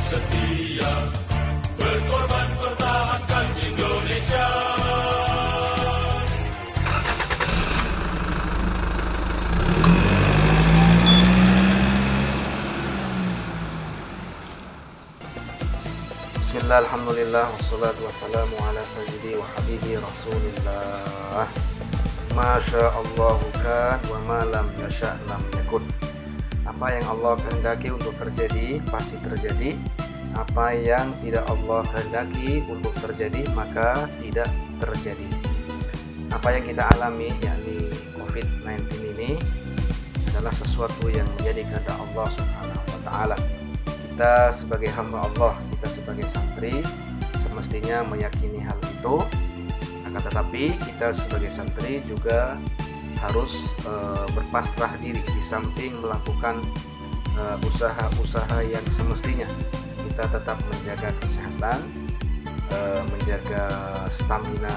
setia, berkorban pertahankan Indonesia. Bismillah, alhamdulillah, wassalatu wassalamu ala sayyidi wa habibi rasulillah. Masya Allah kan wa ma lam yasha' lam yakun. Apa yang Allah kehendaki untuk terjadi pasti terjadi. Apa yang tidak Allah kehendaki untuk terjadi maka tidak terjadi. Apa yang kita alami yakni COVID-19 ini adalah sesuatu yang menjadi kehendak Allah Subhanahu wa taala. Kita sebagai hamba Allah, kita sebagai santri semestinya meyakini hal itu. Akan tetapi kita sebagai santri juga harus berpasrah diri di samping melakukan usaha-usaha yang semestinya. Kita tetap menjaga kesehatan, menjaga stamina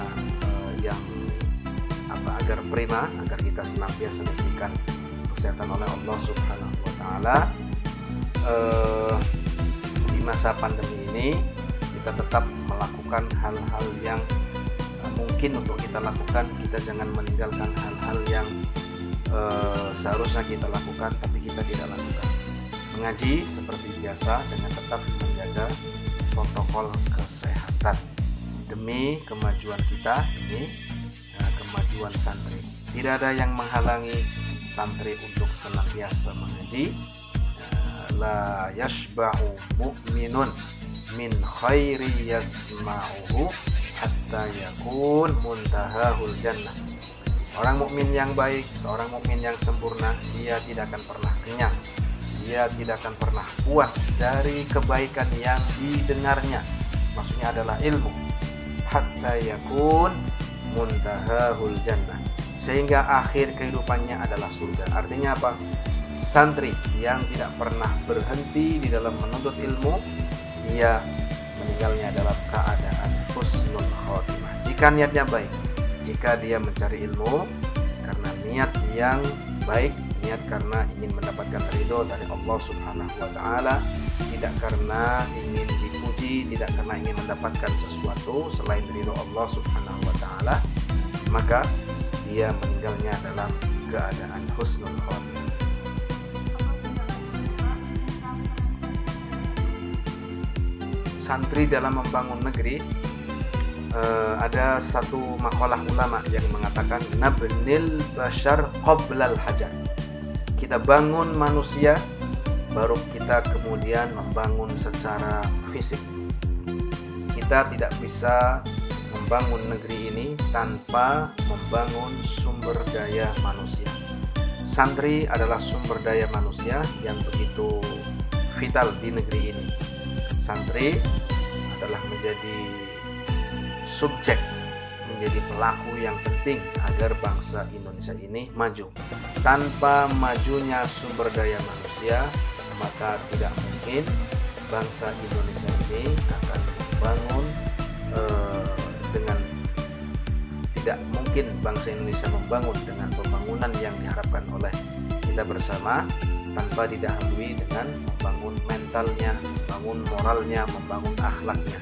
yang agar prima, agar kita senantiasa diberikan kesehatan oleh Allah Subhanahu wa taala. Di masa pandemi ini kita tetap melakukan hal-hal yang mungkin untuk kita lakukan. Kita jangan meninggalkan hal-hal yang seharusnya kita lakukan tapi kita tidak lakukan. Mengaji seperti biasa dengan tetap menjaga protokol kesehatan demi kemajuan kita, demi kemajuan santri. Tidak ada yang menghalangi santri untuk senantiasa mengaji. La yashba'u mu'minun min khairi yasma'uhu hatta yakun muntahahul jannah. Orang mukmin yang baik, seorang mukmin yang sempurna, dia tidak akan pernah kenyang. Dia tidak akan pernah puas dari kebaikan yang didengarnya. Maksudnya adalah ilmu. Hatta yakun muntahahul jannah. Sehingga akhir kehidupannya adalah surga. Artinya apa? Santri yang tidak pernah berhenti di dalam menuntut ilmu, dia meninggalnya dalam keadaan husnul khotimah. Jika niatnya baik, jika dia mencari ilmu karena niat yang baik, niat karena ingin mendapatkan ridho dari Allah Subhanahu wa taala, tidak karena ingin dipuji, tidak karena ingin mendapatkan sesuatu selain ridho Allah Subhanahu wa taala, maka dia meninggalnya dalam keadaan husnul khotimah. Santri dalam membangun negeri, ada satu makalah ulama yang mengatakan nabnil bashar qoblal hajar. Kita bangun manusia baru kita kemudian membangun secara fisik. Kita tidak bisa membangun negeri ini tanpa membangun sumber daya manusia. Santri adalah sumber daya manusia yang begitu vital di negeri ini. Santri adalah menjadi subjek, menjadi pelaku yang penting agar bangsa Indonesia ini maju. Tanpa majunya sumber daya manusia, maka tidak mungkin bangsa Indonesia ini akan membangun tidak mungkin bangsa Indonesia membangun dengan pembangunan yang diharapkan oleh kita bersama tanpa didahului dengan membangun mentalnya, membangun moralnya, membangun akhlaknya.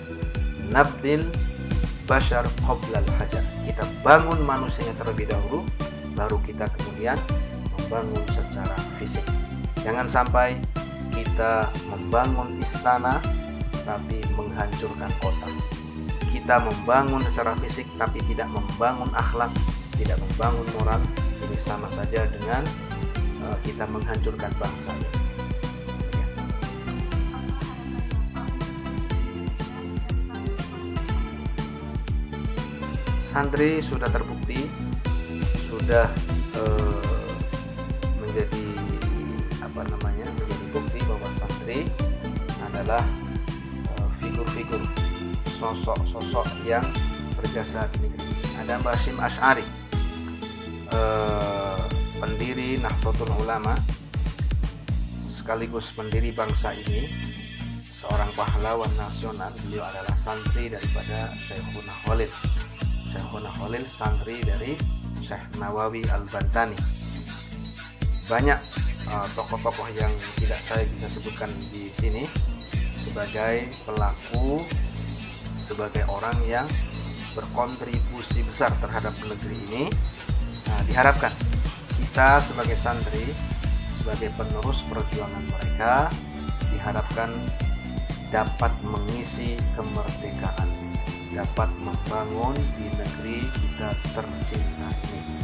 Nabdil bashar qoblal hajar. Kita bangun manusianya terlebih dahulu, baru kita kemudian membangun secara fisik. Jangan sampai kita membangun istana tapi menghancurkan kota. Kita membangun secara fisik tapi tidak membangun akhlak, tidak membangun moral. Ini sama saja dengan kita menghancurkan bangsa ini. Santri sudah terbukti, sudah menjadi menjadi bukti bahwa santri adalah figur-figur, sosok-sosok yang berjasa di negeri. Ada Mbah Hasyim Asy'ari, pendiri Nahdlatul Ulama sekaligus pendiri bangsa ini, seorang pahlawan nasional. Beliau adalah santri daripada Syekhuna Khalil. Syekhuna Khalil santri dari Syekh Nawawi Al-Bantani. Banyak tokoh-tokoh yang tidak saya bisa sebutkan di sini. sebagai pelaku, sebagai orang yang berkontribusi besar terhadap negeri ini. Nah, diharapkan kita sebagai santri, sebagai penerus perjuangan mereka, diharapkan dapat mengisi kemerdekaan, dapat membangun di negeri kita tercinta ini.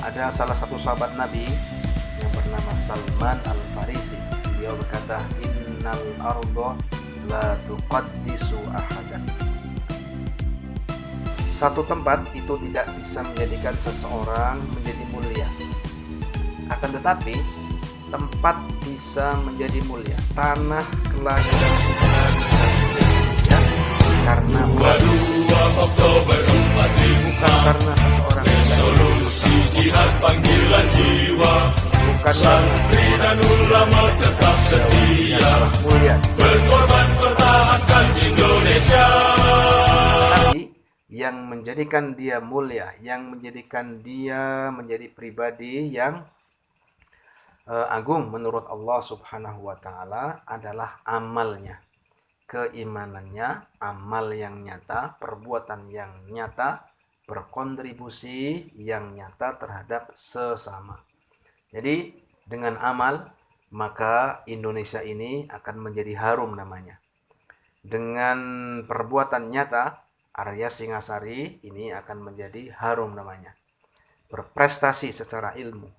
Ada salah satu sahabat Nabi yang bernama Salman Al-Farisi. Beliau berkata, innal ardo la tuqaddisu ahadan. Satu tempat itu tidak bisa menjadikan seseorang menjadi mulia. Akan tetapi tempat bisa menjadi mulia. Tanah kelahiran kita bisa menjadi mulia karena 22 Oktober 45, bukan karena seseorang resolusi jihad panggilan jiwa, bukan santri dan ulama tetap setia, mulia, berkorban pertahankan Indonesia. tapi yang menjadikan dia mulia, yang menjadikan dia menjadi pribadi yang agung menurut Allah Subhanahu wa Ta'ala adalah amalnya, keimanannya, amal yang nyata, perbuatan yang nyata, berkontribusi yang nyata terhadap sesama. Jadi dengan amal maka Indonesia ini akan menjadi harum namanya. Dengan perbuatan nyata Arya Singasari ini akan menjadi harum namanya. Berprestasi secara ilmu,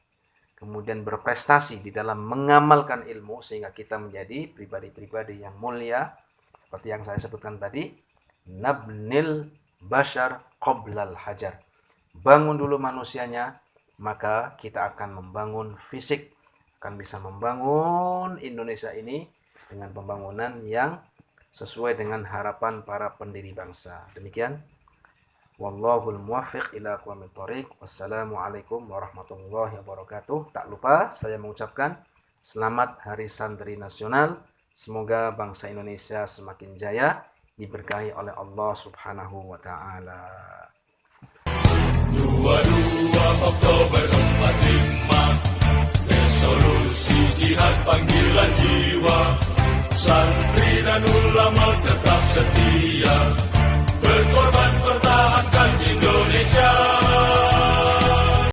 kemudian berprestasi di dalam mengamalkan ilmu sehingga kita menjadi pribadi-pribadi yang mulia. Seperti yang saya sebutkan tadi, nabnil bashar qoblal hajar. Bangun dulu manusianya, maka kita akan membangun fisik, akan bisa membangun Indonesia ini dengan pembangunan yang sesuai dengan harapan para pendiri bangsa. Demikian. Wallahul muwaffiq ila aqwamit thoriq. Wassalamualaikum warahmatullahi wabarakatuh. Tak lupa saya mengucapkan selamat Hari Santri Nasional. Semoga bangsa Indonesia semakin jaya, diberkahi oleh Allah Subhanahu wa Ta'ala. 22 Oktober 45, resolusi jihad panggilan jiwa, santri dan ulama tetap setia, berkorban pertahankan Indonesia.